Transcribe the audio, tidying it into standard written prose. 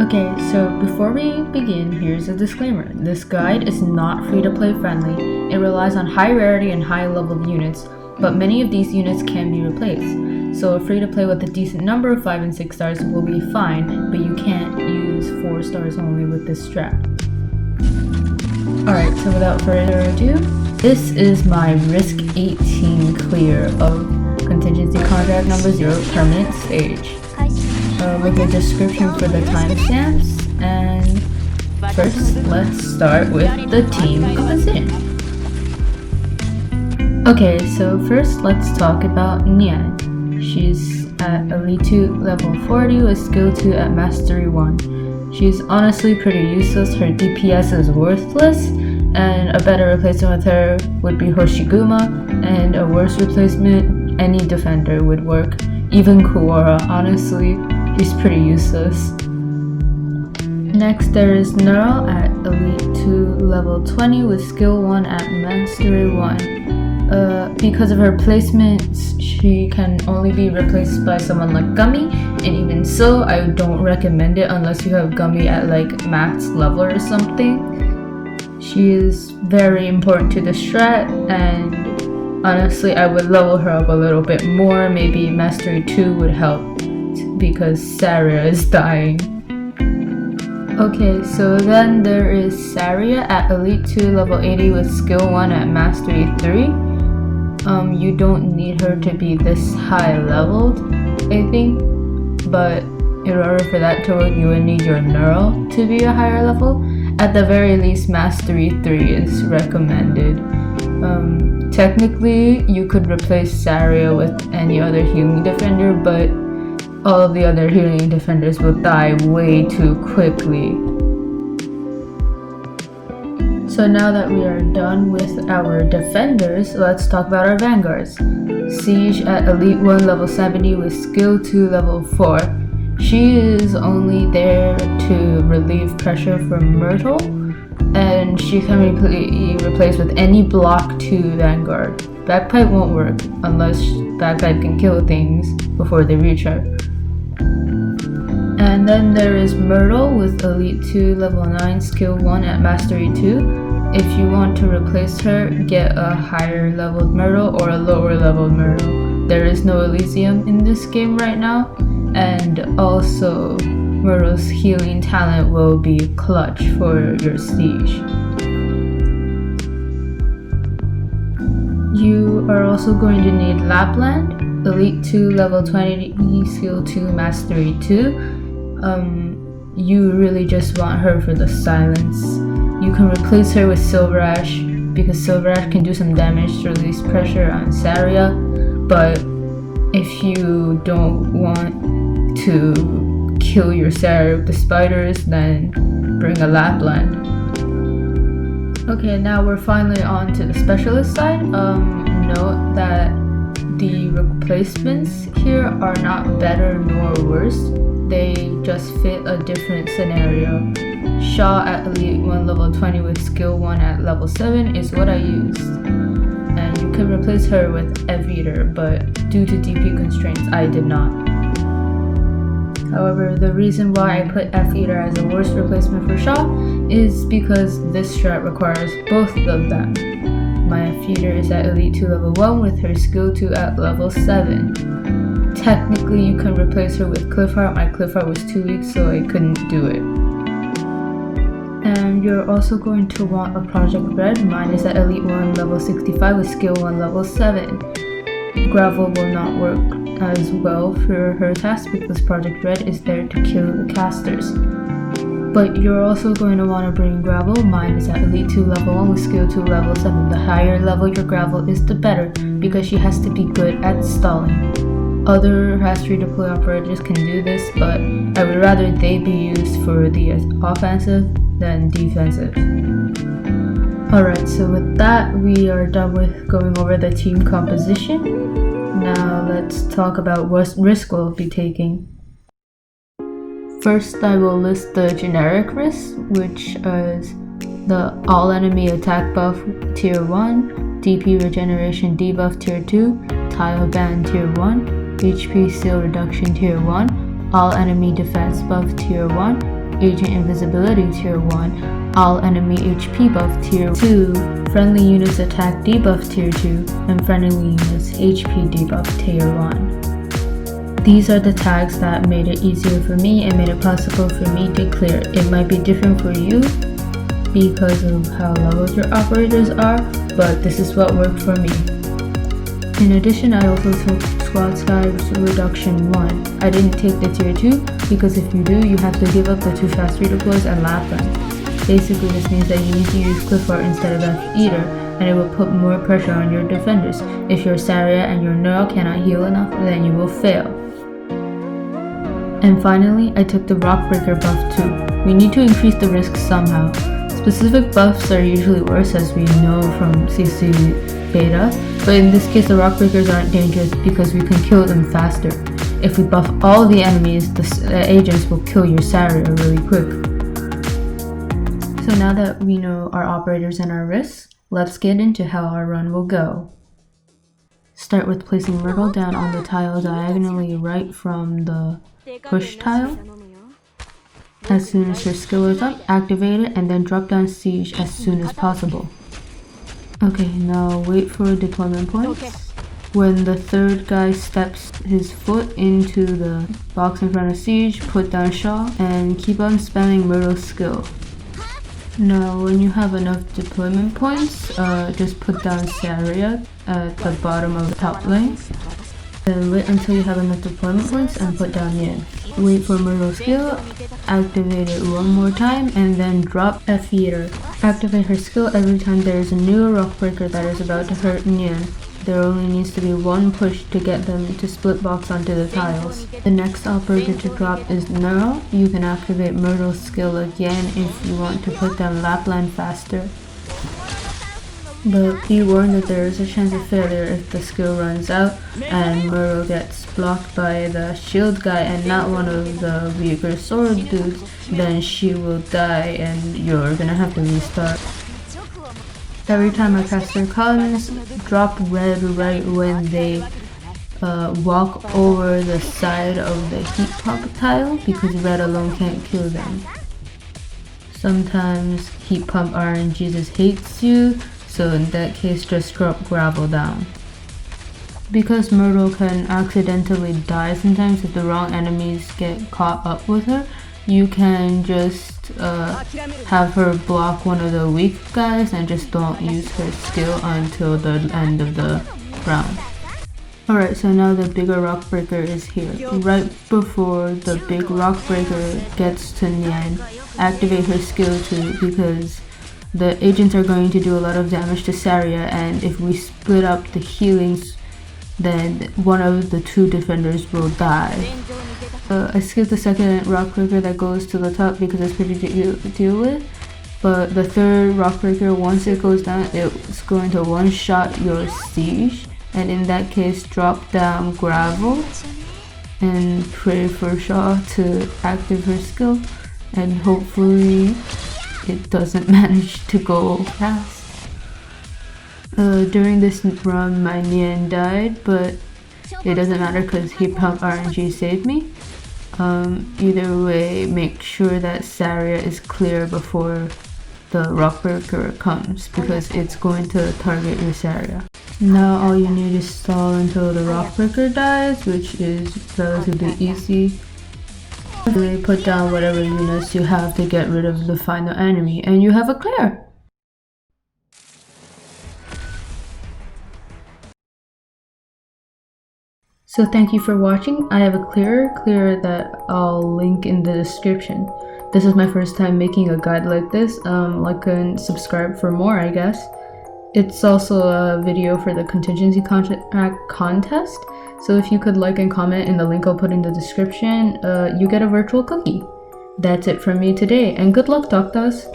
Okay, so before we begin, here's a disclaimer. This guide is not free-to-play friendly. It relies on high rarity and high level units, but many of these units can be replaced. So free-to-play with a decent number of 5 and 6 stars will be fine, but you can't use 4 stars only with this strat. Alright, so without further ado, this is my Risk 18 clear of Contingency Contract number 0 permanent stage. With a description for the timestamps, and first let's start with the team composition. Okay, so first let's talk about Nian. She's at Elite 2 level 40 with skill 2 at Mastery 1. She's honestly pretty useless, her DPS is worthless, and a better replacement with her would be Hoshiguma, and a worse replacement, any defender would work. Even Kuwara, honestly, she's pretty useless. Next there is Neural at Elite 2 level 20 with skill 1 at Mastery 1. Because of her placements, she can only be replaced by someone like Gummy, and even so, I don't recommend it unless you have Gummy at like max level or something. She is very important to the strat, and honestly, I would level her up a little bit more. Maybe Mastery 2 would help because Saria is dying. Okay, so then there is Saria at Elite 2 level 80 with skill 1 at Mastery 3. You don't need her to be this high leveled, I think, but in order for that to work, you would need your Neural to be a higher level. At the very least, Mastery 3 is recommended. Technically, you could replace Saria with any other healing defender, but all of the other healing defenders will die way too quickly. So now that we are done with our defenders, let's talk about our vanguards. Siege at Elite 1 level 70 with skill 2 level 4. She is only there to relieve pressure from Myrtle, and she can be replaced with any block 2 vanguard. Bagpipe won't work unless Bagpipe can kill things before they reach her. And then there is Myrtle with Elite 2 level 9 skill 1 at Mastery 2. If you want to replace her, get a higher leveled Myrtle or a lower leveled Myrtle. There is no Elysium in this game right now, and also Myrtle's healing talent will be clutch for your siege. You are also going to need Lapland, Elite 2 level 20 skill 2 Mastery 2. You really just want her for the silence. You can replace her with Silver Ash because Silver Ash can do some damage to release pressure on Saria, but if you don't want to kill your Saria with the spiders, then bring a Lapland. Okay, now we're finally on to the specialist side. Note that the replacements here are not better nor worse. They just fit a different scenario. Shaw at Elite 1 level 20 with skill 1 at level 7 is what I used. And you could replace her with F-Eater, but due to DP constraints, I did not. However, the reason why I put F-Eater as a worse replacement for Shaw is because this strat requires both of them. My F-Eater is at Elite 2 level 1 with her skill 2 at level 7. Technically, you can replace her with Cliffheart. My Cliffheart was too weak, so I couldn't do it. And you're also going to want a Project Red. Mine is at Elite 1 level 65 with skill 1 level 7. Gravel will not work as well for her task because Project Red is there to kill the casters. But you're also going to want to bring Gravel. Mine is at Elite 2 level 1 with skill 2 level 7. The higher level your Gravel is, the better, because she has to be good at stalling. Other fast redeploy operators can do this, but I would rather they be used for the offensive than defensive. Alright, so with that, we are done with going over the team composition. Now let's talk about what risk we'll be taking. First, I will list the generic risks, which is the all enemy attack buff tier 1, DP regeneration debuff tier 2, tile ban tier 1, HP seal reduction tier 1, all enemy defense buff tier 1, Agent Invisibility Tier 1, All Enemy HP Buff Tier 2, Friendly Units Attack Debuff Tier 2, and Friendly Units HP Debuff Tier 1. These are the tags that made it easier for me and made it possible for me to clear. It might be different for you because of how leveled your operators are, but this is what worked for me. In addition, I also took Squad Size Reduction 1. I didn't take the Tier 2 because if you do, you have to give up the 2 fast redeploys and Lapland. Basically, this means that you need to use Cliff Art instead of F Eater, and it will put more pressure on your defenders. If your Saria and your Neural cannot heal enough, then you will fail. And finally, I took the Rockbreaker buff too. We need to increase the risk somehow. Specific buffs are usually worse, as we know from CC Beta, but in this case the Rockbreakers aren't dangerous because we can kill them faster. If we buff all the enemies, the agents will kill your Saria really quick. So now that we know our operators and our risks, let's get into how our run will go. Start with placing Myrtle down on the tile diagonally right from the push tile. As soon as her skill is up, activate it and then drop down Siege as soon as possible. Okay, now wait for deployment points. When the third guy steps his foot into the box in front of Siege, put down Shaw and keep on spamming Myrtle's skill. Now when you have enough deployment points, just put down Saria at the bottom of the top lane. Then wait until you have enough deployment points and put down Yin. Wait for Myrtle's skill, activate it one more time, and then drop F Eater. Activate her skill every time there is a new Rockbreaker that is about to hurt Nian. There only needs to be one push to get them to split box onto the tiles. The next operator to drop is Neural. You can activate Myrtle's skill again if you want to put down Lapland faster. But be warned that there is a chance of failure if the skill runs out and Myrtle gets blocked by the shield guy and not one of the weaker sword dudes, then she will die and you're gonna have to restart. Every time I cast their columns, drop red right when they walk over the side of the heat pump tile because red alone can't kill them. Sometimes heat pump RNG just hates you, so in that case just drop gravel down. Because Myrtle can accidentally die sometimes if the wrong enemies get caught up with her, you can just have her block one of the weak guys and just don't use her skill until the end of the round. Alright, so now the bigger Rockbreaker is here. Right before the big Rockbreaker gets to Nian, activate her skill too because the agents are going to do a lot of damage to Saria, and if we split up the healings, then one of the two defenders will die. I skipped the second Rockbreaker that goes to the top because it's pretty to deal with, but the third Rockbreaker, once it goes down, it's going to one-shot your Siege, and in that case drop down Gravel and pray for Shaw to activate her skill, and hopefully it doesn't manage to go fast. During this run my Nian died, but it doesn't matter because Heat Pump RNG saved me. Either way, make sure that Saria is clear before the Rockbreaker comes because it's going to target your Saria. Now all you need is stall until the Rockbreaker dies, which is relatively easy. Then put down whatever units you have to get rid of the final enemy and you have a clear! So thank you for watching. I have a clear that I'll link in the description. This is my first time making a guide like this. Like and subscribe for more, I guess. It's also a video for the contingency contest. So if you could like and comment in the link I'll put in the description, you get a virtual cookie. That's it from me today, and good luck, Doctors!